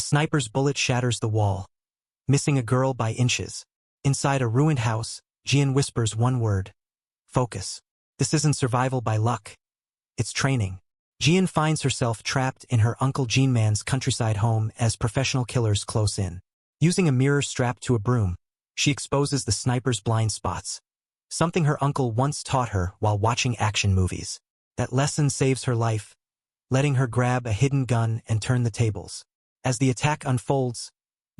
sniper's bullet shatters the wall, missing a girl by inches. Inside a ruined house, Jian whispers one word. Focus. This isn't survival by luck. It's training. Jian finds herself trapped in her Uncle Jianman's countryside home as professional killers close in. Using a mirror strapped to a broom, she exposes the sniper's blind spots. Something her uncle once taught her while watching action movies. That lesson saves her life, letting her grab a hidden gun and turn the tables. As the attack unfolds,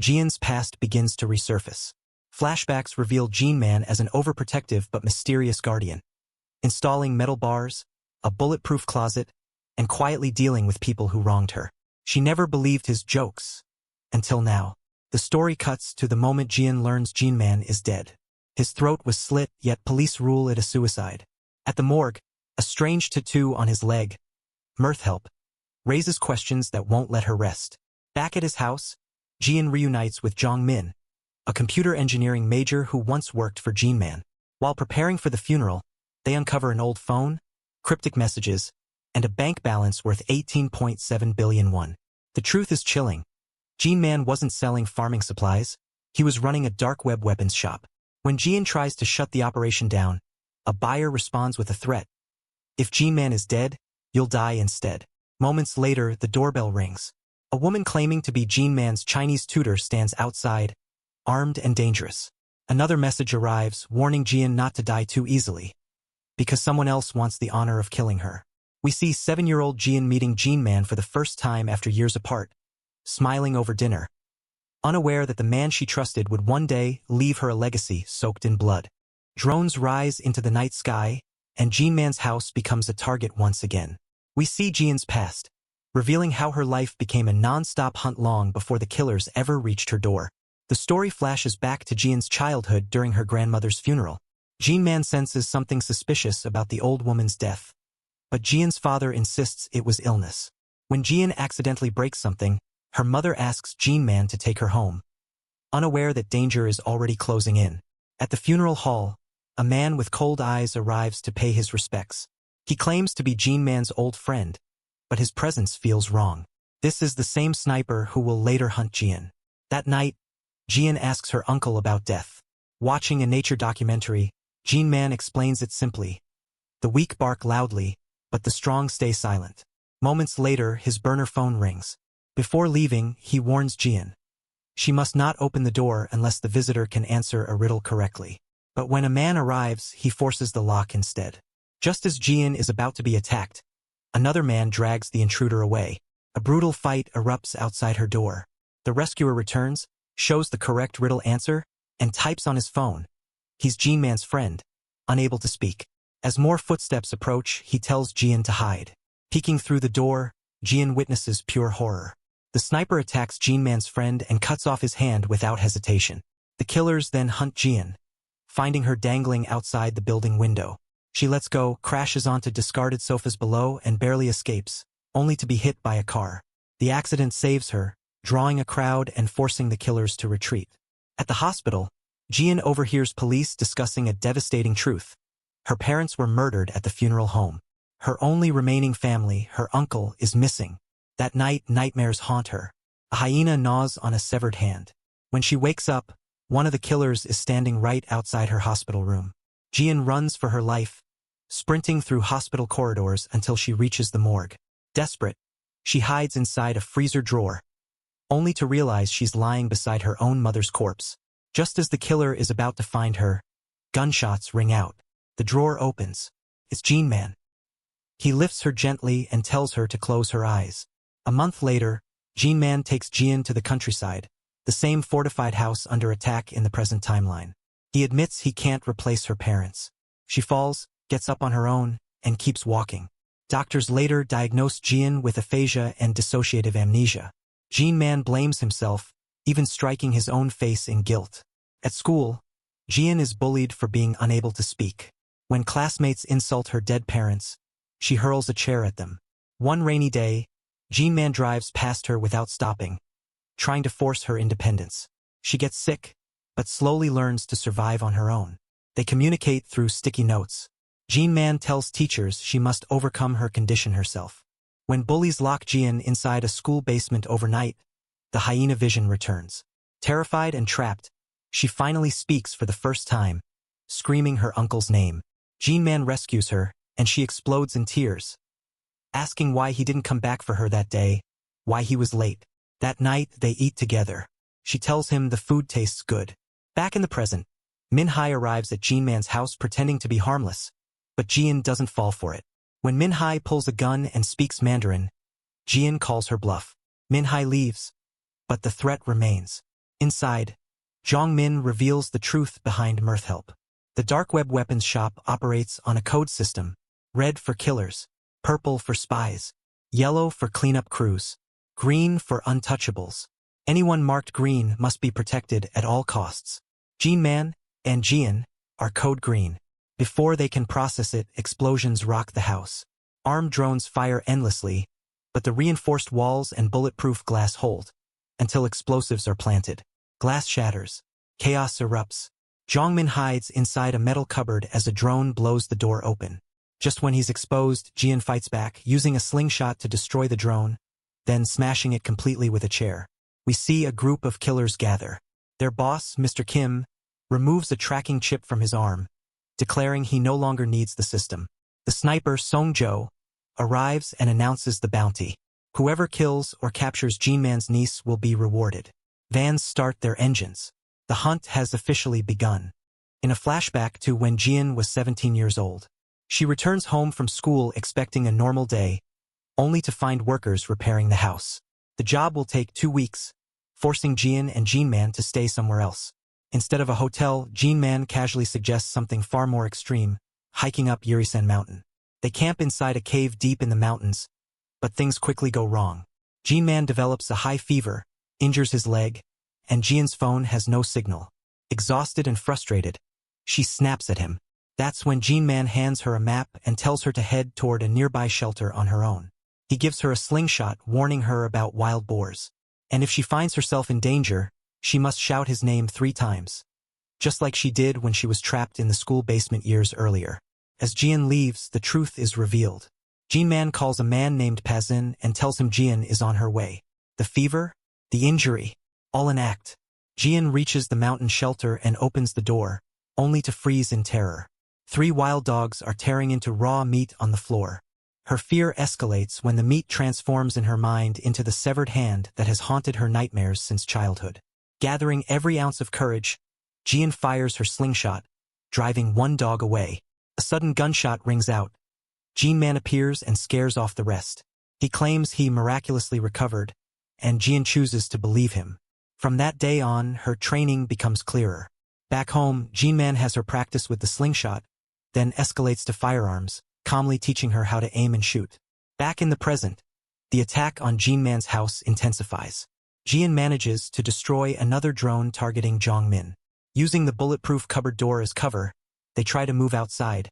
Jian's past begins to resurface. Flashbacks reveal Jianman as an overprotective but mysterious guardian, installing metal bars, a bulletproof closet, and quietly dealing with people who wronged her. She never believed his jokes. Until now. The story cuts to the moment Jian learns Jianman is dead. His throat was slit, yet police rule it a suicide. At the morgue, a strange tattoo on his leg, mirth help, raises questions that won't let her rest. Back at his house, Jian reunites with Zhang Min, a computer engineering major who once worked for Jianman. While preparing for the funeral, they uncover an old phone, cryptic messages, and a bank balance worth 18.7 billion won. The truth is chilling. Jianman wasn't selling farming supplies, he was running a dark web weapons shop. When Jian tries to shut the operation down, a buyer responds with a threat. If Jianman is dead, you'll die instead. Moments later, the doorbell rings. A woman claiming to be Jianman's Chinese tutor stands outside, armed and dangerous. Another message arrives, warning Jian not to die too easily, because someone else wants the honor of killing her. We see 7-year-old Jian meeting Jianman for the first time after years apart, smiling over dinner, unaware that the man she trusted would one day leave her a legacy soaked in blood. Drones rise into the night sky, and Jianman's house becomes a target once again. We see Jian's past, revealing how her life became a non-stop hunt long before the killers ever reached her door. The story flashes back to Jian's childhood during her grandmother's funeral. Jianman senses something suspicious about the old woman's death, but Jian's father insists it was illness. When Jian accidentally breaks something, her mother asks Jianman to take her home, unaware that danger is already closing in. At the funeral hall, a man with cold eyes arrives to pay his respects. He claims to be Jianman's old friend, but his presence feels wrong. This is the same sniper who will later hunt Jian. That night, Jian asks her uncle about death. Watching a nature documentary, Jianman explains it simply. The weak bark loudly, but the strong stay silent. Moments later, his burner phone rings. Before leaving, he warns Jian. She must not open the door unless the visitor can answer a riddle correctly. But when a man arrives, he forces the lock instead. Just as Jian is about to be attacked, another man drags the intruder away. A brutal fight erupts outside her door. The rescuer returns, shows the correct riddle answer, and types on his phone. He's Jianman's friend, unable to speak. As more footsteps approach, he tells Jian to hide. Peeking through the door, Jian witnesses pure horror. The sniper attacks Jianman's friend and cuts off his hand without hesitation. The killers then hunt Jian, finding her dangling outside the building window. She lets go, crashes onto discarded sofas below, and barely escapes, only to be hit by a car. The accident saves her, drawing a crowd and forcing the killers to retreat. At the hospital, Jian overhears police discussing a devastating truth. Her parents were murdered at the funeral home. Her only remaining family, her uncle, is missing. That night, nightmares haunt her. A hyena gnaws on a severed hand. When she wakes up, one of the killers is standing right outside her hospital room. Jian runs for her life, sprinting through hospital corridors until she reaches the morgue. Desperate, she hides inside a freezer drawer, only to realize she's lying beside her own mother's corpse. Just as the killer is about to find her, gunshots ring out. The drawer opens. It's Jianman. He lifts her gently and tells her to close her eyes. A month later, Jianman takes Jian to the countryside, the same fortified house under attack in the present timeline. He admits he can't replace her parents. She falls, gets up on her own, and keeps walking. Doctors later diagnose Jian with aphasia and dissociative amnesia. Jianman blames himself, even striking his own face in guilt. At school, Jian is bullied for being unable to speak. When classmates insult her dead parents, she hurls a chair at them. One rainy day, Jianman drives past her without stopping, trying to force her independence. She gets sick, but slowly learns to survive on her own. They communicate through sticky notes. Jianman tells teachers she must overcome her condition herself. When bullies lock Jian inside a school basement overnight, the hyena vision returns. Terrified and trapped, she finally speaks for the first time, screaming her uncle's name. Jian rescues her, and she explodes in tears, asking why he didn't come back for her that day, why he was late. That night, they eat together. She tells him the food tastes good. Back in the present, Min-hai arrives at Jian house pretending to be harmless, but Jian doesn't fall for it. When Min-hai pulls a gun and speaks Mandarin, Jian calls her bluff. Min-hai leaves, but the threat remains. Inside, Zhongmin reveals the truth behind Mirthhelp. The dark web weapons shop operates on a code system: red for killers, purple for spies, yellow for cleanup crews, green for untouchables. Anyone marked green must be protected at all costs. Jian and Jian are code green. Before they can process it, explosions rock the house. Armed drones fire endlessly, but the reinforced walls and bulletproof glass hold until explosives are planted. Glass shatters. Chaos erupts. Zhongmin hides inside a metal cupboard as a drone blows the door open. Just when he's exposed, Jian fights back, using a slingshot to destroy the drone, then smashing it completely with a chair. We see a group of killers gather. Their boss, Mr. Kim, removes a tracking chip from his arm, declaring he no longer needs the system. The sniper, Song-jo, arrives and announces the bounty. Whoever kills or captures Jian's niece will be rewarded. Vans start their engines. The hunt has officially begun. In a flashback to when Jian was 17 years old, she returns home from school expecting a normal day, only to find workers repairing the house. The job will take 2 weeks, forcing Jian and Jian to stay somewhere else. Instead of a hotel, Jian casually suggests something far more extreme: hiking up Yurisen Mountain. They camp inside a cave deep in the mountains, but things quickly go wrong. Jian develops a high fever, injures his leg, and Jian's phone has no signal. Exhausted and frustrated, she snaps at him. That's when Jian hands her a map and tells her to head toward a nearby shelter on her own. He gives her a slingshot, warning her about wild boars. And if she finds herself in danger, she must shout his name 3 times, just like she did when she was trapped in the school basement years earlier. As Jian leaves, the truth is revealed. Jian calls a man named Pazin and tells him Jian is on her way. The fever, the injury, all an act. Jian reaches the mountain shelter and opens the door, only to freeze in terror. 3 wild dogs are tearing into raw meat on the floor. Her fear escalates when the meat transforms in her mind into the severed hand that has haunted her nightmares since childhood. Gathering every ounce of courage, Jian fires her slingshot, driving 1 dog away. A sudden gunshot rings out. Jian appears and scares off the rest. He claims he miraculously recovered, and Jian chooses to believe him. From that day on, her training becomes clearer. Back home, Jian has her practice with the slingshot, then escalates to firearms, calmly teaching her how to aim and shoot. Back in the present, the attack on Jian's house intensifies. Jian manages to destroy another drone targeting Zhongmin. Using the bulletproof cupboard door as cover, they try to move outside,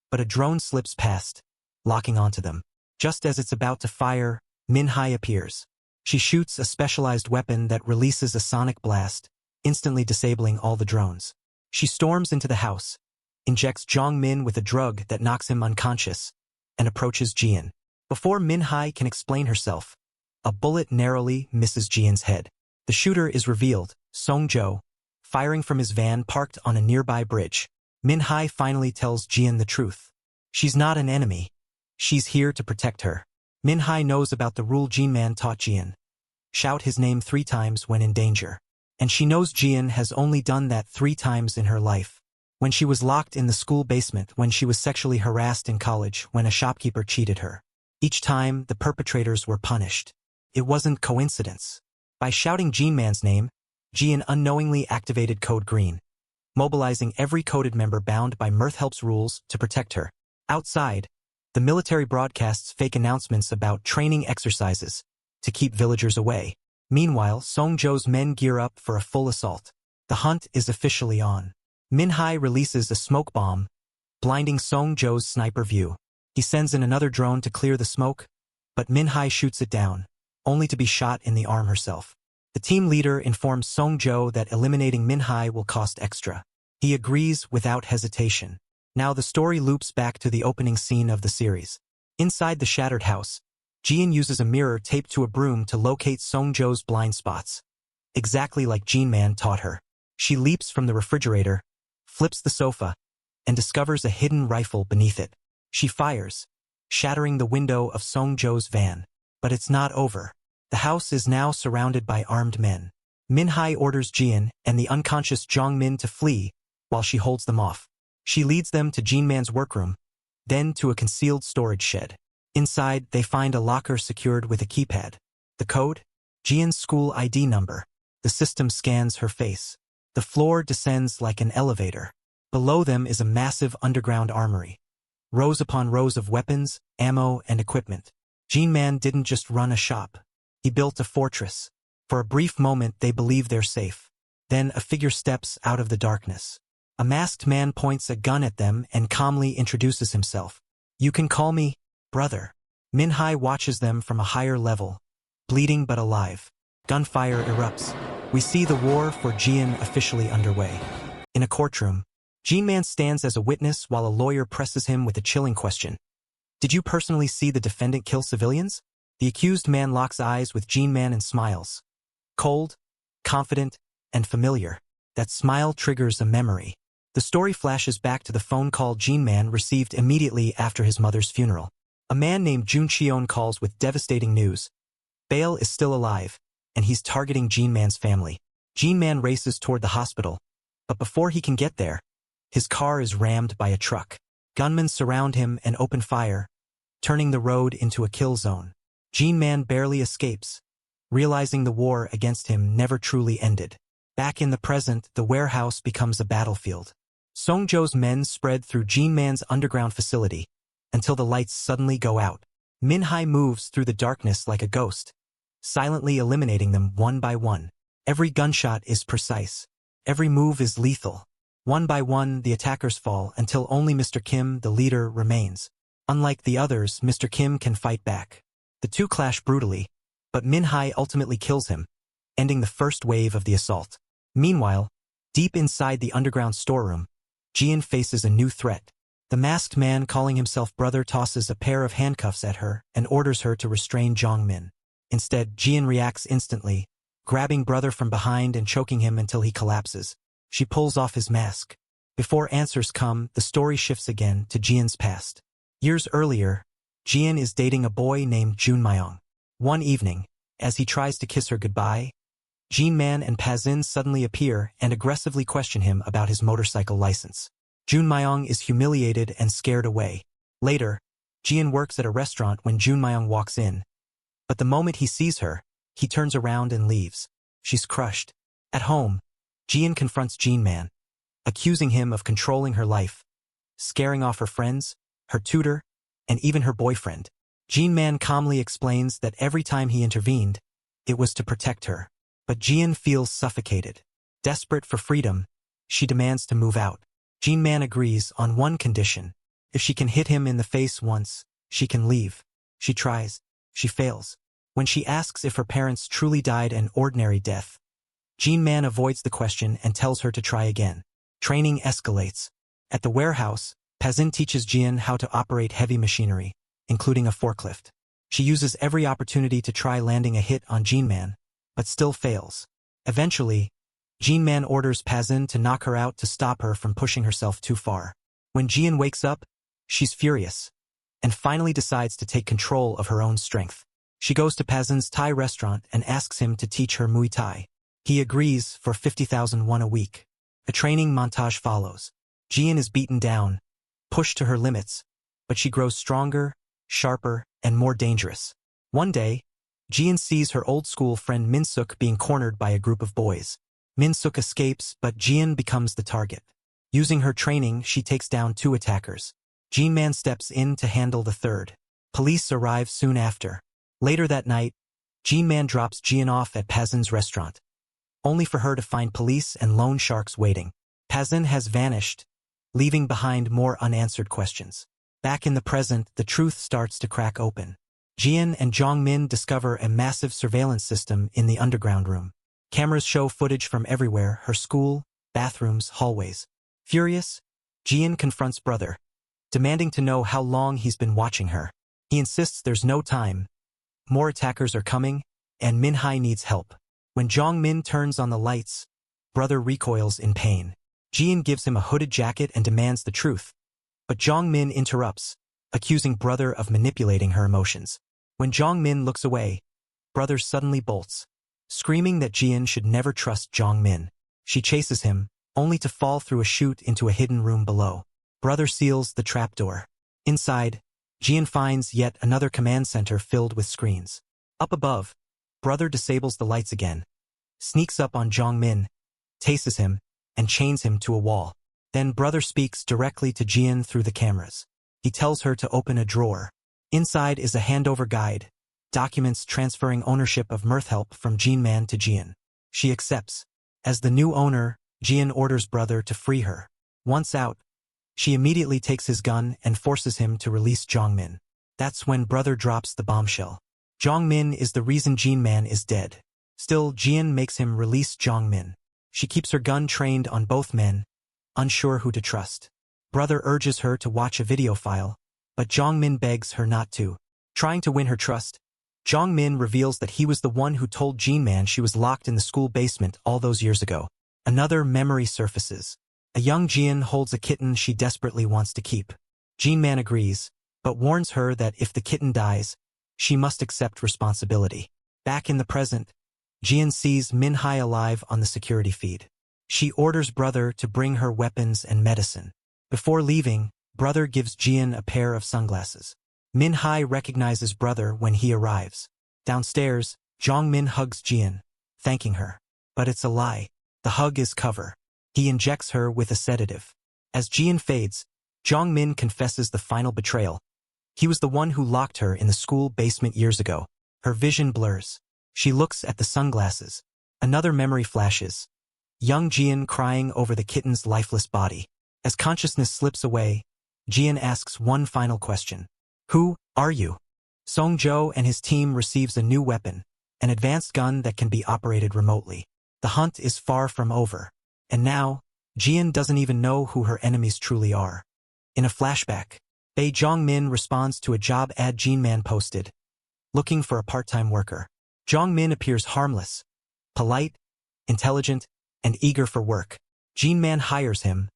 but a drone slips past, locking onto them. Just as it's about to fire, Min-hai appears. She shoots a specialized weapon that releases a sonic blast, instantly disabling all the drones. She storms into the house, injects Zhongmin with a drug that knocks him unconscious, and approaches Jian. Before Min-hai can explain herself, a bullet narrowly misses Jian's head. The shooter is revealed, Song-jo, firing from his van parked on a nearby bridge. Min-hai finally tells Jian the truth. She's not an enemy. She's here to protect her. Min-hai knows about the rule Jian taught Jian: shout his name 3 times when in danger. And she knows Jian has only done that 3 times in her life. When she was locked in the school basement, when she was sexually harassed in college, when a shopkeeper cheated her. Each time, the perpetrators were punished. It wasn't coincidence. By shouting Jian's name, Jian unknowingly activated Code Green, mobilizing every coded member bound by Mirthhelp's rules to protect her. Outside, the military broadcasts fake announcements about training exercises to keep villagers away. Meanwhile, Song-jo's men gear up for a full assault. The hunt is officially on. Min-hai releases a smoke bomb, blinding Song-jo's sniper view. He sends in another drone to clear the smoke, but Min-hai shoots it down, only to be shot in the arm herself. The team leader informs Song-jo that eliminating Min-hai will cost extra. He agrees without hesitation. Now the story loops back to the opening scene of the series. Inside the shattered house, Jian uses a mirror taped to a broom to locate Songjo's blind spots. Exactly like Jian taught her. She leaps from the refrigerator, flips the sofa, and discovers a hidden rifle beneath it. She fires, shattering the window of Songjo's van. But it's not over. The house is now surrounded by armed men. Minhai orders Jian and the unconscious Zhongmin to flee while she holds them off. She leads them to Jian's workroom, then to a concealed storage shed. Inside, they find a locker secured with a keypad. The code? Jian's school ID number. The system scans her face. The floor descends like an elevator. Below them is a massive underground armory. Rows upon rows of weapons, ammo, and equipment. Jian didn't just run a shop. He built a fortress. For a brief moment, they believe they're safe. Then a figure steps out of the darkness. A masked man points a gun at them and calmly introduces himself. "You can call me brother." Minhai watches them from a higher level, bleeding but alive. Gunfire erupts. We see the war for Jian officially underway. In a courtroom, Jian stands as a witness while a lawyer presses him with a chilling question. "Did you personally see the defendant kill civilians?" The accused man locks eyes with Jian and smiles. Cold, confident, and familiar. That smile triggers a memory. The story flashes back to the phone call Jian received immediately after his mother's funeral. A man named Jun Qion calls with devastating news. Bale is still alive, and he's targeting Jian family. Jian races toward the hospital, but before he can get there, his car is rammed by a truck. Gunmen surround him and open fire, turning the road into a kill zone. Jian barely escapes, realizing the war against him never truly ended. Back in the present, the warehouse becomes a battlefield. Songjo's men spread through Jian's underground facility, until the lights suddenly go out. Minhai moves through the darkness like a ghost, silently eliminating them one by one. Every gunshot is precise. Every move is lethal. One by one, the attackers fall until only Mr. Kim, the leader, remains. Unlike the others, Mr. Kim can fight back. The two clash brutally, but Minhai ultimately kills him, ending the first wave of the assault. Meanwhile, deep inside the underground storeroom, Jian faces a new threat. The masked man calling himself brother tosses a pair of handcuffs at her and orders her to restrain Zhongmin. Instead, Jian reacts instantly, grabbing brother from behind and choking him until he collapses. She pulls off his mask. Before answers come, the story shifts again to Jian's past. Years earlier, Jian is dating a boy named Junmayong. One evening, as he tries to kiss her goodbye, Jian and Pazin suddenly appear and aggressively question him about his motorcycle license. Junmayong is humiliated and scared away. Later, Jian works at a restaurant when Junmayong walks in. But the moment he sees her, he turns around and leaves. She's crushed. At home, Jian confronts Jian, accusing him of controlling her life, scaring off her friends, her tutor, and even her boyfriend. Jian calmly explains that every time he intervened, it was to protect her. But Jian feels suffocated. Desperate for freedom, she demands to move out. Jian agrees on one condition. If she can hit him in the face once, she can leave. She tries. She fails. When she asks if her parents truly died an ordinary death, Jian avoids the question and tells her to try again. Training escalates. At the warehouse, Pazin teaches Jian how to operate heavy machinery, including a forklift. She uses every opportunity to try landing a hit on Jian, but still fails. Eventually, Jian orders Pazin to knock her out to stop her from pushing herself too far. When Jian wakes up, she's furious, and finally decides to take control of her own strength. She goes to Pazin's Thai restaurant and asks him to teach her Muay Thai. He agrees for 50,000 won a week. A training montage follows. Jian is beaten down, pushed to her limits, but she grows stronger, sharper, and more dangerous. One day, Jian sees her old-school friend Minsuk being cornered by a group of boys. Minsuk escapes, but Jian becomes the target. Using her training, she takes down two attackers. Jian steps in to handle the third. Police arrive soon after. Later that night, Jian drops Jian off at Pazin's restaurant, only for her to find police and loan sharks waiting. Pazin has vanished, leaving behind more unanswered questions. Back in the present, the truth starts to crack open. Jian and Zhongmin discover a massive surveillance system in the underground room. Cameras show footage from everywhere: her school, bathrooms, hallways. Furious, Jian confronts brother, demanding to know how long he's been watching her. He insists there's no time, more attackers are coming, and Min-hai needs help. When Jong-min turns on the lights, brother recoils in pain. Jian gives him a hooded jacket and demands the truth. But Jong-min interrupts, accusing brother of manipulating her emotions. When Jong-min looks away, brother suddenly bolts, screaming that Jian should never trust Jong-min. She chases him, only to fall through a chute into a hidden room below. Brother seals the trapdoor. Inside, Jian finds yet another command center filled with screens. Up above, brother disables the lights again, sneaks up on Jong-min, tases him, and chains him to a wall. Then brother speaks directly to Jian through the cameras. He tells her to open a drawer. Inside is a handover guide, documents transferring ownership of Mirthhelp from Jian-man to Jian. She accepts. As the new owner, Jian orders brother to free her. Once out, she immediately takes his gun and forces him to release Jong-min. That's when brother drops the bombshell. Jong-min is the reason Jian-man is dead. Still, Jian makes him release Jong-min. She keeps her gun trained on both men, unsure who to trust. Brother urges her to watch a video file, but Jong-min begs her not to. Trying to win her trust, Jong-min reveals that he was the one who told Jian-man she was locked in the school basement all those years ago. Another memory surfaces. A young Jian holds a kitten she desperately wants to keep. Jian-man agrees, but warns her that if the kitten dies, she must accept responsibility. Back in the present, Jian sees Min-hai alive on the security feed. She orders brother to bring her weapons and medicine. Before leaving, brother gives Jian a pair of sunglasses. Min-hai recognizes brother when he arrives. Downstairs, Jong-min hugs Jian, thanking her. But it's a lie. The hug is cover. He injects her with a sedative. As Jian fades, Jong-min confesses the final betrayal. He was the one who locked her in the school basement years ago. Her vision blurs. She looks at the sunglasses. Another memory flashes. Young Jian crying over the kitten's lifeless body. As consciousness slips away, Jian asks one final question. Who are you? Song-jo and his team receives a new weapon, an advanced gun that can be operated remotely. The hunt is far from over. And now, Jian doesn't even know who her enemies truly are. In a flashback, Bae Jong-min responds to a job ad Jian-man posted, looking for a part-time worker. Jong-min appears harmless, polite, intelligent, and eager for work. Jian-man hires him,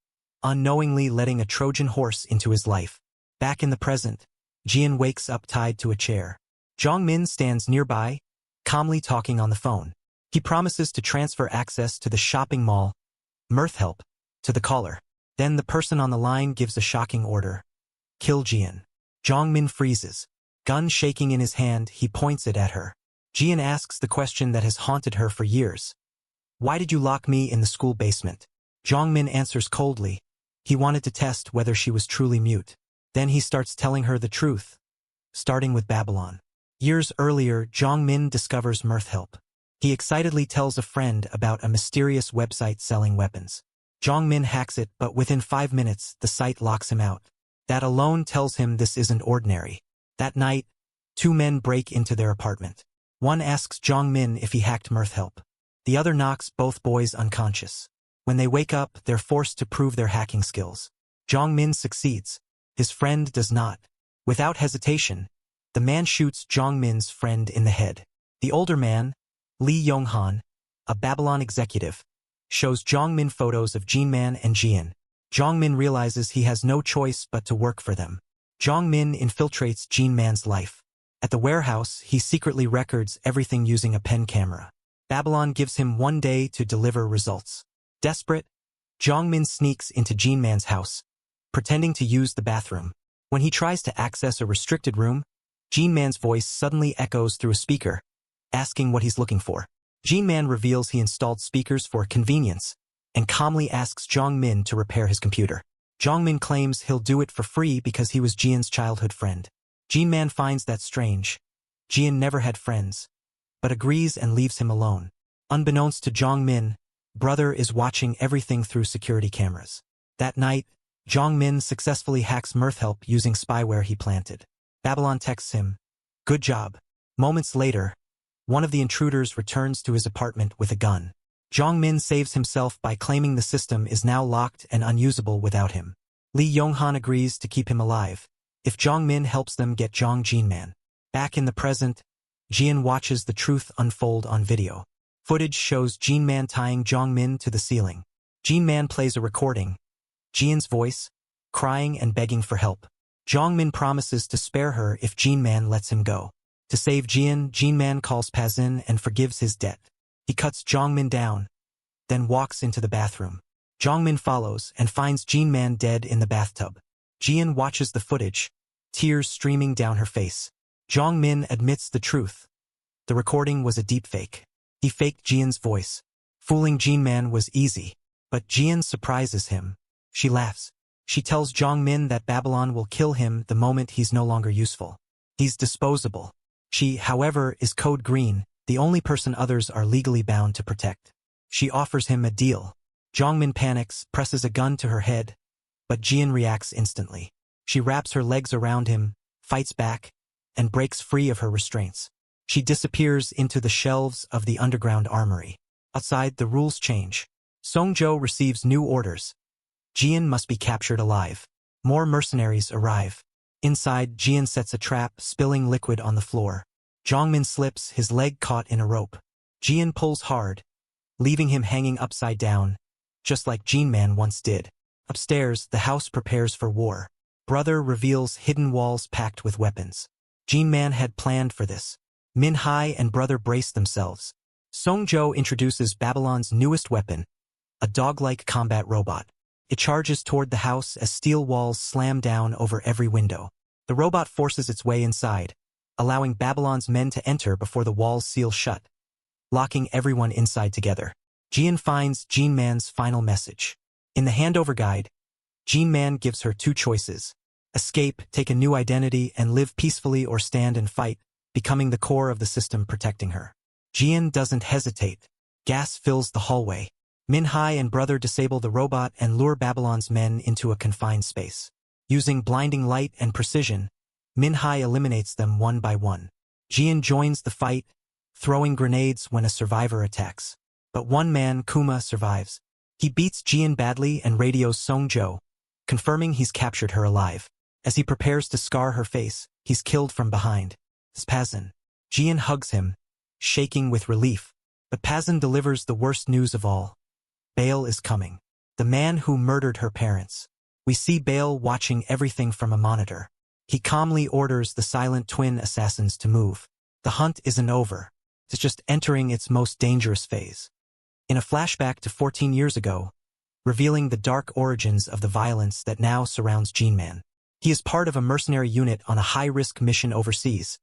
unknowingly letting a Trojan horse into his life. Back in the present, Jian wakes up tied to a chair. Jong-min stands nearby, calmly talking on the phone. He promises to transfer access to the shopping mall, Mirthhelp, to the caller. Then the person on the line gives a shocking order. Kill Jian. Jong-min freezes. Gun shaking in his hand, he points it at her. Jian asks the question that has haunted her for years. Why did you lock me in the school basement? Jong-min answers coldly. He wanted to test whether she was truly mute. Then he starts telling her the truth, starting with Babylon. Years earlier, Jong-min discovers Mirthhelp. He excitedly tells a friend about a mysterious website selling weapons. Jong-min hacks it, but within 5 minutes, the site locks him out. That alone tells him this isn't ordinary. That night, 2 men break into their apartment. One asks Jong-min if he hacked Mirthhelp. The other knocks both boys unconscious. When they wake up, they're forced to prove their hacking skills. Jong-min succeeds. His friend does not. Without hesitation, the man shoots Jong-min's friend in the head. The older man, Lee Yong-han, a Babylon executive, shows Jong-min photos of Jian-man and Jian. Jong-min realizes he has no choice but to work for them. Jong-min infiltrates Jian-man's life. At the warehouse, he secretly records everything using a pen camera. Babylon gives him 1 day to deliver results. Desperate, Jong-min sneaks into Jian-man's house, pretending to use the bathroom. When he tries to access a restricted room, Jian-man's voice suddenly echoes through a speaker, asking what he's looking for. Jian-man reveals he installed speakers for convenience and calmly asks Jong-min to repair his computer. Jong-min claims he'll do it for free because he was Jian's childhood friend. Jian-man finds that strange. Jian never had friends, but agrees and leaves him alone. Unbeknownst to Jong-min, brother is watching everything through security cameras. That night, Jong-min successfully hacks Mirthhelp using spyware he planted. Babylon texts him, "Good job." Moments later, one of the intruders returns to his apartment with a gun. Jong-min saves himself by claiming the system is now locked and unusable without him. Lee Yong-han agrees to keep him alive if Jong-min helps them get Jian-man. Back in the present, Jian watches the truth unfold on video. Footage shows Jian tying Zhongmin to the ceiling. Jian plays a recording. Jian's voice, crying and begging for help. Zhongmin promises to spare her if Jian lets him go. To save Jian calls Pazin and forgives his debt. He cuts Zhongmin down, then walks into the bathroom. Zhongmin follows and finds Jian dead in the bathtub. Jian watches the footage, tears streaming down her face. Zhongmin admits the truth. The recording was a deepfake. He faked Jian's voice. Fooling Jian was easy, but Jian surprises him. She laughs. She tells Zhongmin that Babylon will kill him the moment he's no longer useful. He's disposable. She, however, is code green, the only person others are legally bound to protect. She offers him a deal. Zhongmin panics, presses a gun to her head, but Jian reacts instantly. She wraps her legs around him, fights back, and breaks free of her restraints. She disappears into the shelves of the underground armory. Outside, the rules change. Songzhou receives new orders. Jian must be captured alive. More mercenaries arrive. Inside, Jian sets a trap, spilling liquid on the floor. Zhongmin slips, his leg caught in a rope. Jian pulls hard, leaving him hanging upside down, just like Jian once did. Upstairs, the house prepares for war. Brother reveals hidden walls packed with weapons. Jian had planned for this. Min Hai and brother brace themselves. Songzhou introduces Babylon's newest weapon, a dog-like combat robot. It charges toward the house as steel walls slam down over every window. The robot forces its way inside, allowing Babylon's men to enter before the walls seal shut, locking everyone inside together. Jian finds Jian final message. In the handover guide, Jian gives her two choices: escape, take a new identity, and live peacefully, or stand and fight, becoming the core of the system protecting her. Jian doesn't hesitate. Gas fills the hallway. Min Hai and brother disable the robot and lure Babylon's men into a confined space. Using blinding light and precision, Min Hai eliminates them one by one. Jian joins the fight, throwing grenades when a survivor attacks. But one man, Kuma, survives. He beats Jian badly and radios Songzhou, confirming he's captured her alive. As he prepares to scar her face, he's killed from behind. It's Pazin. Jian hugs him, shaking with relief. But Pazin delivers the worst news of all. Baal is coming. The man who murdered her parents. We see Baal watching everything from a monitor. He calmly orders the silent twin assassins to move. The hunt isn't over. It's just entering its most dangerous phase. In a flashback to 14 years ago, revealing the dark origins of the violence that now surrounds Jian. He is part of a mercenary unit on a high-risk mission overseas,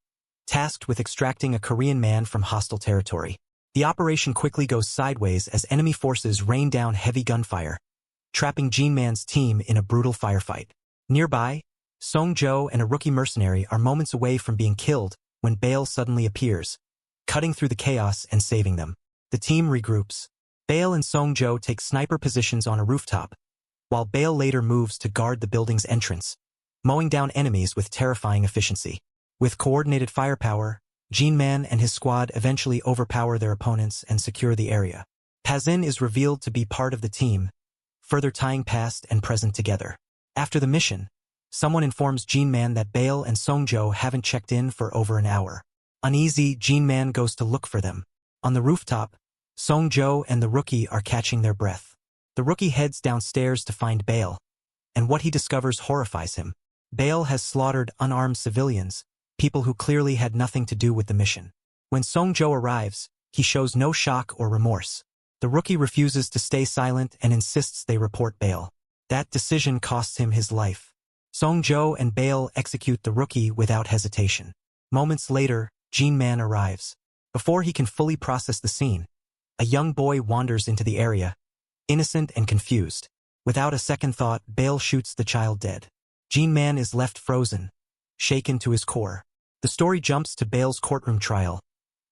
tasked with extracting a Korean man from hostile territory. The operation quickly goes sideways as enemy forces rain down heavy gunfire, trapping Jian's team in a brutal firefight. Nearby, Songzhou and a rookie mercenary are moments away from being killed when Baal suddenly appears, cutting through the chaos and saving them. The team regroups. Baal and Songzhou take sniper positions on a rooftop, while Baal later moves to guard the building's entrance, mowing down enemies with terrifying efficiency. With coordinated firepower, Jian and his squad eventually overpower their opponents and secure the area. Pazin is revealed to be part of the team, further tying past and present together. After the mission, someone informs Jian that Baal and Songzhou haven't checked in for over an hour. Uneasy, Jian goes to look for them. On the rooftop, Songzhou and the rookie are catching their breath. The rookie heads downstairs to find Baal, and what he discovers horrifies him. Baal has slaughtered unarmed civilians, people who clearly had nothing to do with the mission. When Songzhou arrives, he shows no shock or remorse. The rookie refuses to stay silent and insists they report Baal. That decision costs him his life. Songzhou and Baal execute the rookie without hesitation. Moments later, Jian arrives. Before he can fully process the scene, a young boy wanders into the area, innocent and confused. Without a second thought, Baal shoots the child dead. Jian is left frozen, shaken to his core. The story jumps to Baal's courtroom trial,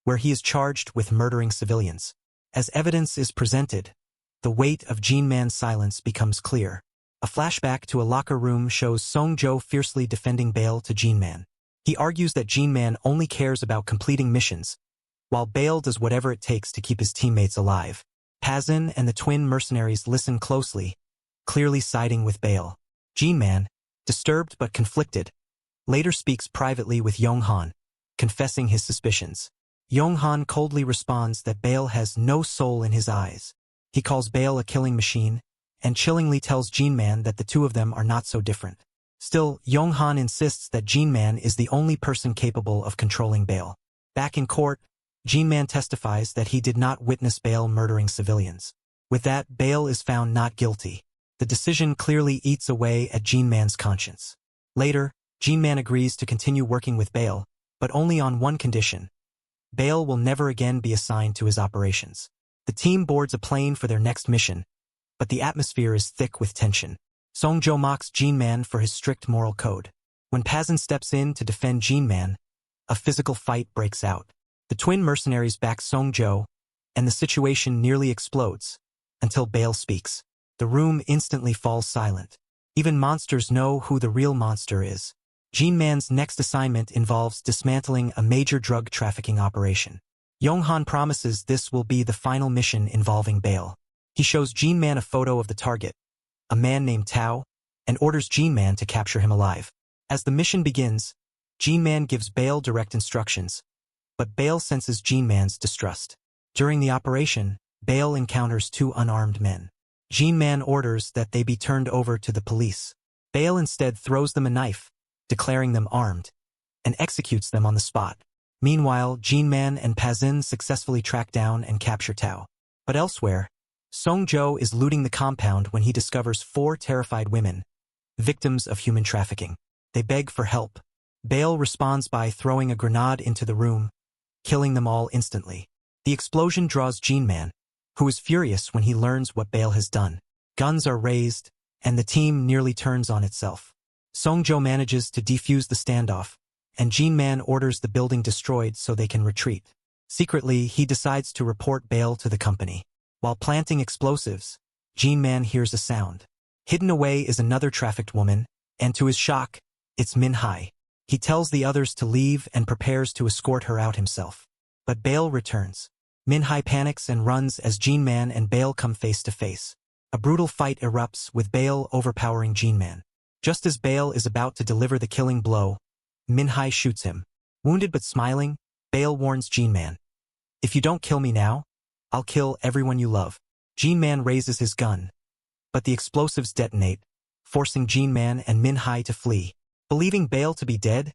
where he is charged with murdering civilians. As evidence is presented, the weight of Jian's silence becomes clear. A flashback to a locker room shows Songzhou fiercely defending Baal to Jian. He argues that Jian only cares about completing missions, while Baal does whatever it takes to keep his teammates alive. Pazin and the twin mercenaries listen closely, clearly siding with Baal. Jian, disturbed but conflicted, later speaks privately with Yonghan, confessing his suspicions. Yonghan coldly responds that Bale has no soul in his eyes. He calls Bale a killing machine, and chillingly tells Jian that the two of them are not so different. Still, Yonghan insists that Jian is the only person capable of controlling Bale. Back in court, Jian testifies that he did not witness Bale murdering civilians. With that, Bale is found not guilty. The decision clearly eats away at Jian's conscience. Later, Jian agrees to continue working with Bale, but only on one condition. Bale will never again be assigned to his operations. The team boards a plane for their next mission, but the atmosphere is thick with tension. Song-jo mocks Jian for his strict moral code. When Pazin steps in to defend Jian, a physical fight breaks out. The twin mercenaries back Song-jo, and the situation nearly explodes, until Bale speaks. The room instantly falls silent. Even monsters know who the real monster is. Jian's next assignment involves dismantling a major drug trafficking operation. Yonghan promises this will be the final mission involving Bale. He shows Jian a photo of the target, a man named Tao, and orders Jian to capture him alive. As the mission begins, Jian gives Bale direct instructions, but Bale senses Jian's distrust. During the operation, Bale encounters two unarmed men. Jian orders that they be turned over to the police. Bale instead throws them a knife, declaring them armed, and executes them on the spot. Meanwhile, Jian and Pazin successfully track down and capture Tao. But elsewhere, Song-jo is looting the compound when he discovers 4 terrified women, victims of human trafficking. They beg for help. Bale responds by throwing a grenade into the room, killing them all instantly. The explosion draws Jian, who is furious when he learns what Bale has done. Guns are raised, and the team nearly turns on itself. Song-jo manages to defuse the standoff, and Jian orders the building destroyed so they can retreat. Secretly, he decides to report Bale to the company. While planting explosives, Jian hears a sound. Hidden away is another trafficked woman, and to his shock, it's Min-hai. He tells the others to leave and prepares to escort her out himself. But Bale returns. Min-hai panics and runs as Jian and Bale come face to face. A brutal fight erupts with Bale overpowering Jian. Just as Bale is about to deliver the killing blow, Min-hai shoots him. Wounded but smiling, Bale warns Jian, "If you don't kill me now, I'll kill everyone you love." Jian raises his gun, but the explosives detonate, forcing Jian and Min-hai to flee. Believing Bale to be dead,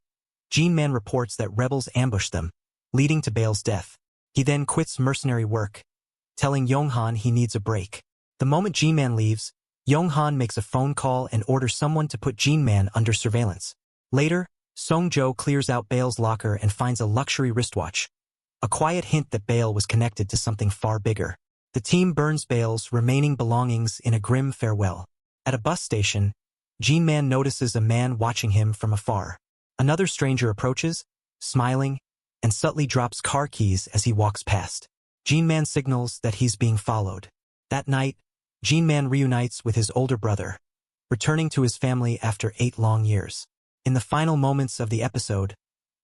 Jian reports that rebels ambushed them, leading to Bale's death. He then quits mercenary work, telling Yonghan he needs a break. The moment Jian leaves, Yonghan makes a phone call and orders someone to put Jian under surveillance. Later, Song-jo clears out Bale's locker and finds a luxury wristwatch, a quiet hint that Bale was connected to something far bigger. The team burns Bale's remaining belongings in a grim farewell. At a bus station, Jian notices a man watching him from afar. Another stranger approaches, smiling, and subtly drops car keys as he walks past. Jian signals that he's being followed. That night, Jian reunites with his older brother, returning to his family after 8 long years. In the final moments of the episode,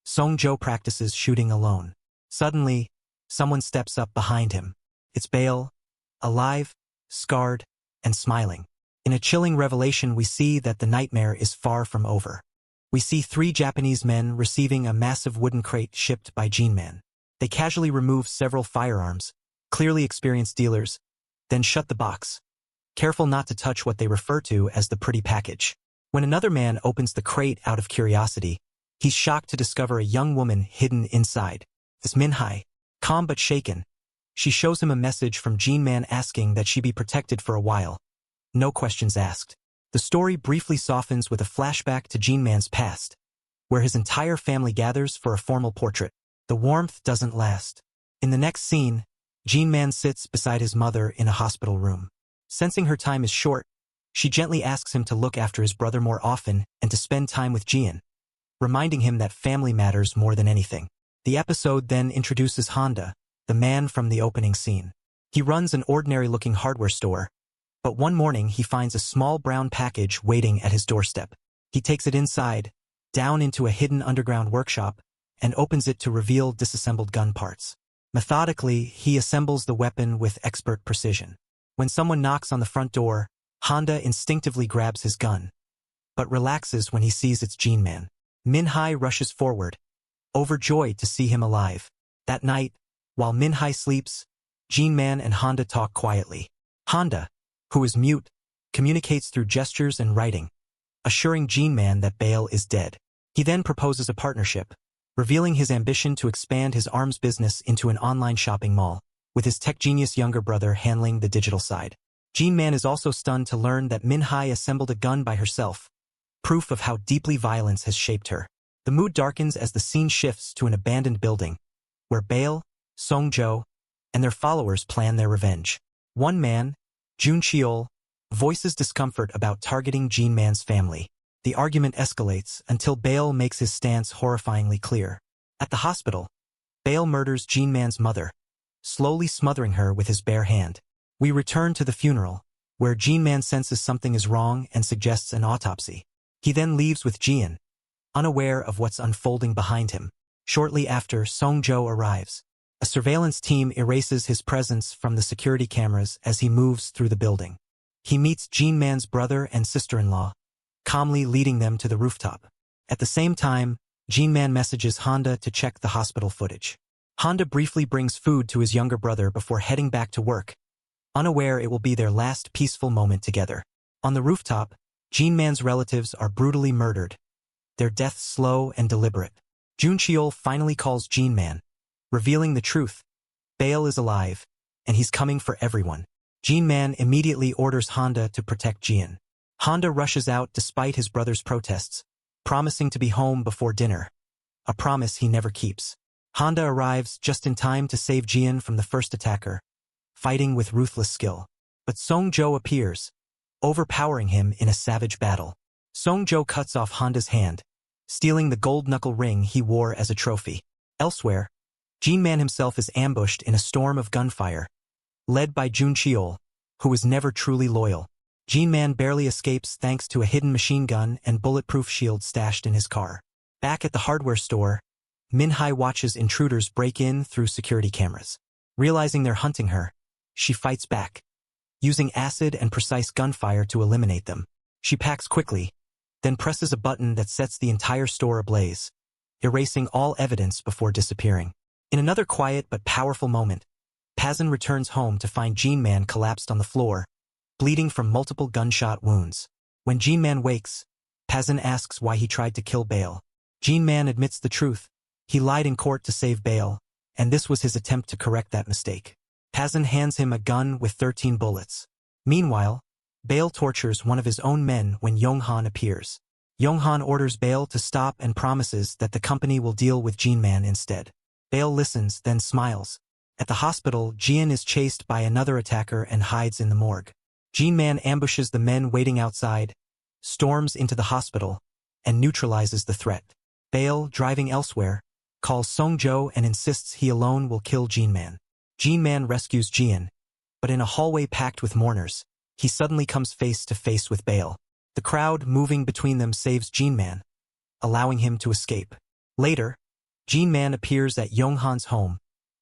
Song-jo practices shooting alone. Suddenly, someone steps up behind him. It's Bale, alive, scarred, and smiling. In a chilling revelation, we see that the nightmare is far from over. We see 3 Japanese men receiving a massive wooden crate shipped by Jian. They casually remove several firearms, clearly experienced dealers, then shut the box, careful not to touch what they refer to as the pretty package. When another man opens the crate out of curiosity, he's shocked to discover a young woman hidden inside. It's Min-hai, calm but shaken. She shows him a message from Jian asking that she be protected for a while. No questions asked. The story briefly softens with a flashback to Jian's past, where his entire family gathers for a formal portrait. The warmth doesn't last. In the next scene, Jian sits beside his mother in a hospital room. Sensing her time is short, she gently asks him to look after his brother more often and to spend time with Jian, reminding him that family matters more than anything. The episode then introduces Honda, the man from the opening scene. He runs an ordinary-looking hardware store, but one morning he finds a small brown package waiting at his doorstep. He takes it inside, down into a hidden underground workshop, and opens it to reveal disassembled gun parts. Methodically, he assembles the weapon with expert precision. When someone knocks on the front door, Honda instinctively grabs his gun, but relaxes when he sees it's Jian. Min-hai rushes forward, overjoyed to see him alive. That night, while Min-hai sleeps, Jian and Honda talk quietly. Honda, who is mute, communicates through gestures and writing, assuring Jian that Bale is dead. He then proposes a partnership, revealing his ambition to expand his arms business into an online shopping mall, with his tech-genius younger brother handling the digital side. Jian is also stunned to learn that Min-hai assembled a gun by herself, proof of how deeply violence has shaped her. The mood darkens as the scene shifts to an abandoned building, where Bale, Song-jo, and their followers plan their revenge. One man, Jun Cheol, voices discomfort about targeting Jian-man's family. The argument escalates until Bale makes his stance horrifyingly clear. At the hospital, Bale murders Jian-man's mother, slowly smothering her with his bare hand. We return to the funeral, where Jian-man senses something is wrong and suggests an autopsy. He then leaves with Jian, unaware of what's unfolding behind him. Shortly after, Song-jo arrives. A surveillance team erases his presence from the security cameras as he moves through the building. He meets Jian-man's brother and sister-in-law, calmly leading them to the rooftop. At the same time, Jian-man messages Honda to check the hospital footage. Honda briefly brings food to his younger brother before heading back to work, unaware it will be their last peaceful moment together. On the rooftop, Jian-man's relatives are brutally murdered, their deaths slow and deliberate. Jun Cheol finally calls Jian-man, revealing the truth. Bale is alive, and he's coming for everyone. Jian-man immediately orders Honda to protect Jian. Honda rushes out despite his brother's protests, promising to be home before dinner, a promise he never keeps. Honda arrives just in time to save Jian from the first attacker, fighting with ruthless skill. But Song-jo appears, overpowering him in a savage battle. Song-jo cuts off Honda's hand, stealing the gold knuckle ring he wore as a trophy. Elsewhere, Jian-man himself is ambushed in a storm of gunfire, led by Jun Cheol, who was never truly loyal. Jian-man barely escapes thanks to a hidden machine gun and bulletproof shield stashed in his car. Back at the hardware store, Min-hai watches intruders break in through security cameras. Realizing they're hunting her, she fights back, using acid and precise gunfire to eliminate them. She packs quickly, then presses a button that sets the entire store ablaze, erasing all evidence before disappearing. In another quiet but powerful moment, Pazin returns home to find Jian-man collapsed on the floor, bleeding from multiple gunshot wounds. When Jian-man wakes, Pazin asks why he tried to kill Bale. Jian-man admits the truth. He lied in court to save Bale, and this was his attempt to correct that mistake. Pazin hands him a gun with 13 bullets. Meanwhile, Bale tortures one of his own men when Yong-han appears. Yong-han orders Bale to stop and promises that the company will deal with Jian-man instead. Bale listens, then smiles. At the hospital, Jian is chased by another attacker and hides in the morgue. Jian-man ambushes the men waiting outside, storms into the hospital, and neutralizes the threat. Bale, driving elsewhere, calls Song-jo and insists he alone will kill Jian-man. Jian-man rescues Jian, but in a hallway packed with mourners, he suddenly comes face to face with Bale. The crowd moving between them saves Jian-man, allowing him to escape. Later, Jian-man appears at Yong-han's home,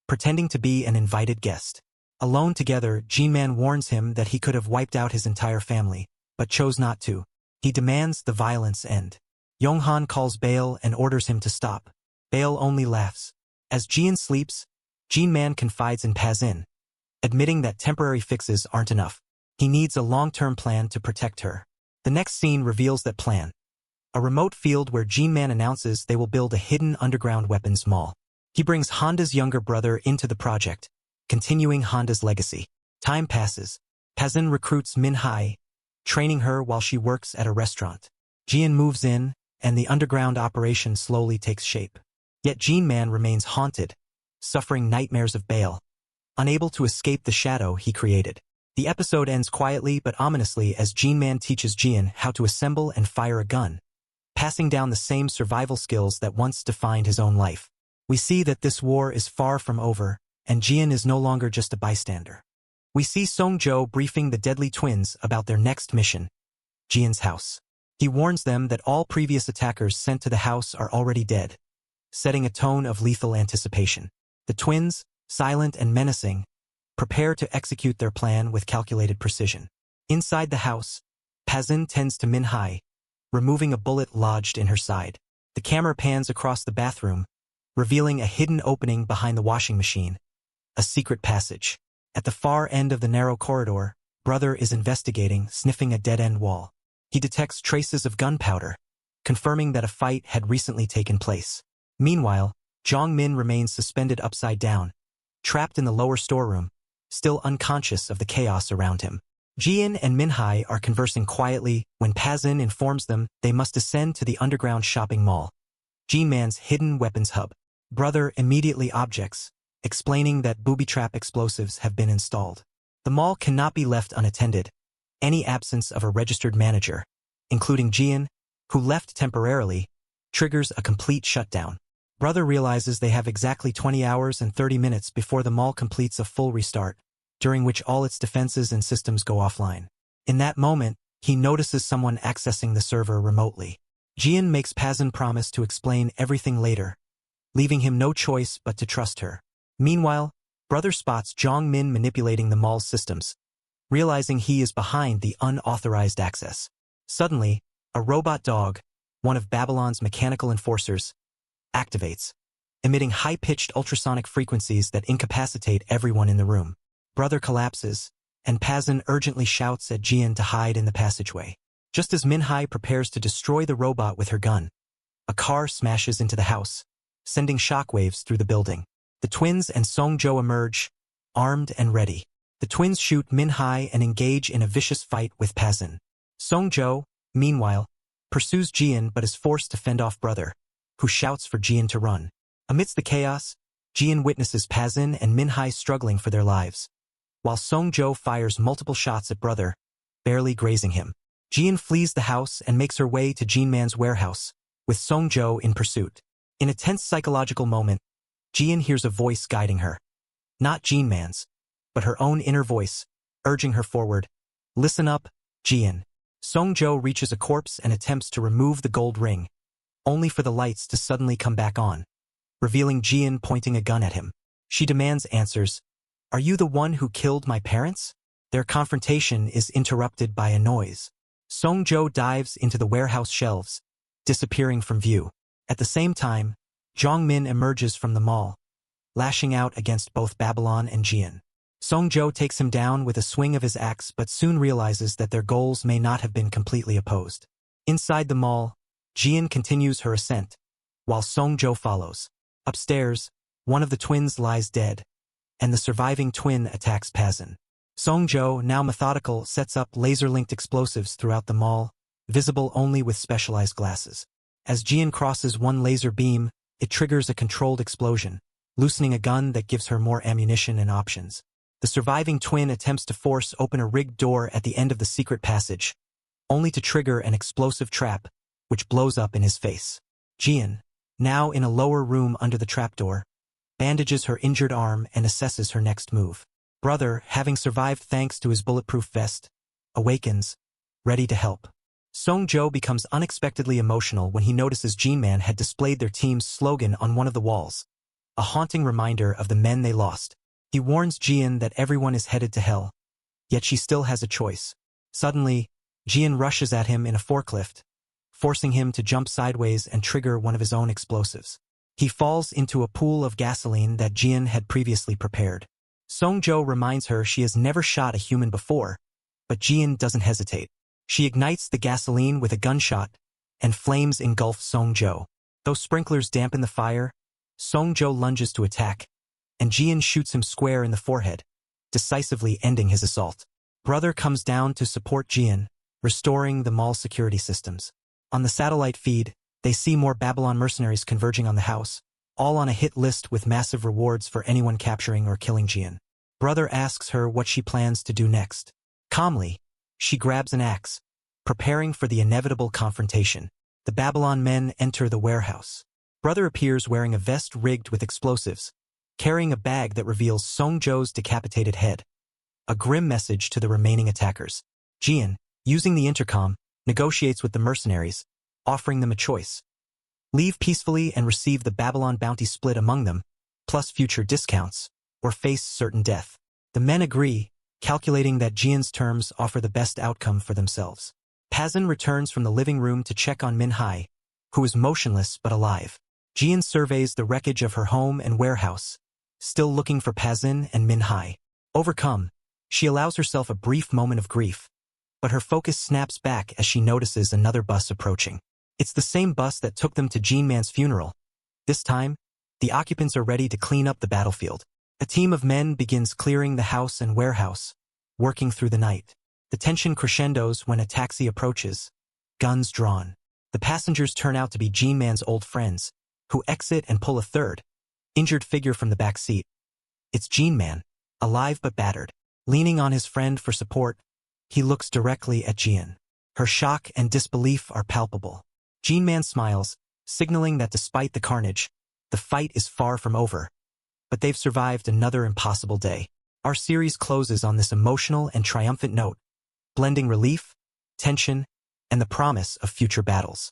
pretending to be an invited guest. Alone together, Jian-man warns him that he could have wiped out his entire family, but chose not to. He demands the violence end. Yong-han calls Bale and orders him to stop. Bale only laughs. As Jian sleeps, Jian-man confides in Pazin, admitting that temporary fixes aren't enough. He needs a long-term plan to protect her. The next scene reveals that plan. A remote field where Jian-man announces they will build a hidden underground weapons mall. He brings Honda's younger brother into the project, continuing Honda's legacy. Time passes. Pazin recruits Min-hai, training her while she works at a restaurant. Jian moves in, and the underground operation slowly takes shape. Yet Jian-man remains haunted, suffering nightmares of Bale, unable to escape the shadow he created. The episode ends quietly but ominously as Jian-man teaches Jian how to assemble and fire a gun, passing down the same survival skills that once defined his own life. We see that this war is far from over, and Jian is no longer just a bystander. We see Song-jo briefing the deadly twins about their next mission, Jian's house. He warns them that all previous attackers sent to the house are already dead, setting a tone of lethal anticipation. The twins, silent and menacing, prepare to execute their plan with calculated precision. Inside the house, Pazin tends to Min-hai, removing a bullet lodged in her side. The camera pans across the bathroom, revealing a hidden opening behind the washing machine, a secret passage. At the far end of the narrow corridor, Brother is investigating, sniffing a dead-end wall. He detects traces of gunpowder, confirming that a fight had recently taken place. Meanwhile, Zhang-min remains suspended upside down, trapped in the lower storeroom, still unconscious of the chaos around him. Jian and Minhai are conversing quietly when Pazin informs them they must descend to the underground shopping mall, Jian-man's hidden weapons hub. Brother immediately objects, explaining that booby-trap explosives have been installed. The mall cannot be left unattended. Any absence of a registered manager, including Jian, who left temporarily, triggers a complete shutdown. Brother realizes they have exactly 20 hours and 30 minutes before the mall completes a full restart, during which all its defenses and systems go offline. In that moment, he notices someone accessing the server remotely. Jian makes Pazin promise to explain everything later, leaving him no choice but to trust her. Meanwhile, Brother spots Zhang-min manipulating the mall's systems, realizing he is behind the unauthorized access. Suddenly, a robot dog, one of Babylon's mechanical enforcers, activates, emitting high-pitched ultrasonic frequencies that incapacitate everyone in the room. Brother collapses, and Pazin urgently shouts at Jian to hide in the passageway. Just as Minhai prepares to destroy the robot with her gun, a car smashes into the house, sending shockwaves through the building. The twins and Songzhou emerge, armed and ready. The twins shoot Minhai and engage in a vicious fight with Pazin. Songzhou, meanwhile, pursues Jian but is forced to fend off Brother, who shouts for Jian to run. Amidst the chaos, Jian witnesses Pazin and Minhai struggling for their lives, while Songzhou fires multiple shots at Brother, barely grazing him. Jian flees the house and makes her way to Jian-man's warehouse, with Songzhou in pursuit. In a tense psychological moment, Jian hears a voice guiding her. Not Jian-man's, but her own inner voice, urging her forward. Listen up, Jian. Songzhou reaches a corpse and attempts to remove the gold ring, only for the lights to suddenly come back on, revealing Jian pointing a gun at him. She demands answers. Are you the one who killed my parents? Their confrontation is interrupted by a noise. Songzhou dives into the warehouse shelves, disappearing from view. At the same time, Zhang-min emerges from the mall, lashing out against both Babylon and Jian. Songzhou takes him down with a swing of his axe but soon realizes that their goals may not have been completely opposed. Inside the mall, Jian continues her ascent, while Songzhou follows. Upstairs, one of the twins lies dead, and the surviving twin attacks Pazin. Songzhou, now methodical, sets up laser-linked explosives throughout the mall, visible only with specialized glasses. As Jian crosses one laser beam, it triggers a controlled explosion, loosening a gun that gives her more ammunition and options. The surviving twin attempts to force open a rigged door at the end of the secret passage, only to trigger an explosive trap, which blows up in his face. Jian, now in a lower room under the trapdoor, bandages her injured arm and assesses her next move. Brother, having survived thanks to his bulletproof vest, awakens, ready to help. Songzhou becomes unexpectedly emotional when he notices Jian-man had displayed their team's slogan on one of the walls, a haunting reminder of the men they lost. He warns Jian that everyone is headed to hell, yet she still has a choice. Suddenly, Jian rushes at him in a forklift, forcing him to jump sideways and trigger one of his own explosives. He falls into a pool of gasoline that Jian had previously prepared. Songzhou reminds her she has never shot a human before, but Jian doesn't hesitate. She ignites the gasoline with a gunshot, and flames engulf Songzhou. Though sprinklers dampen the fire, Songzhou lunges to attack, and Jian shoots him square in the forehead, decisively ending his assault. Brother comes down to support Jian, restoring the mall's security systems. On the satellite feed, they see more Babylon mercenaries converging on the house, all on a hit list with massive rewards for anyone capturing or killing Jian. Brother asks her what she plans to do next. Calmly, she grabs an axe, preparing for the inevitable confrontation. The Babylon men enter the warehouse. Brother appears wearing a vest rigged with explosives, carrying a bag that reveals Songzhou's decapitated head, a grim message to the remaining attackers. Jian, using the intercom, negotiates with the mercenaries, offering them a choice. Leave peacefully and receive the Babylon bounty split among them, plus future discounts, or face certain death. The men agree, calculating that Jian's terms offer the best outcome for themselves. Pazin returns from the living room to check on Minhai, who is motionless but alive. Jian surveys the wreckage of her home and warehouse, still looking for Pazin and Minhai. Overcome, she allows herself a brief moment of grief, but her focus snaps back as she notices another bus approaching. It's the same bus that took them to Jian Man's funeral. This time, the occupants are ready to clean up the battlefield. A team of men begins clearing the house and warehouse, working through the night. The tension crescendos when a taxi approaches, guns drawn. The passengers turn out to be Jian Man's old friends, who exit and pull a third, injured figure from the back seat. It's Jian Man, alive but battered. Leaning on his friend for support, he looks directly at Jian. Her shock and disbelief are palpable. Jian Man smiles, signaling that despite the carnage, the fight is far from over. But they've survived another impossible day. Our series closes on this emotional and triumphant note, blending relief, tension, and the promise of future battles.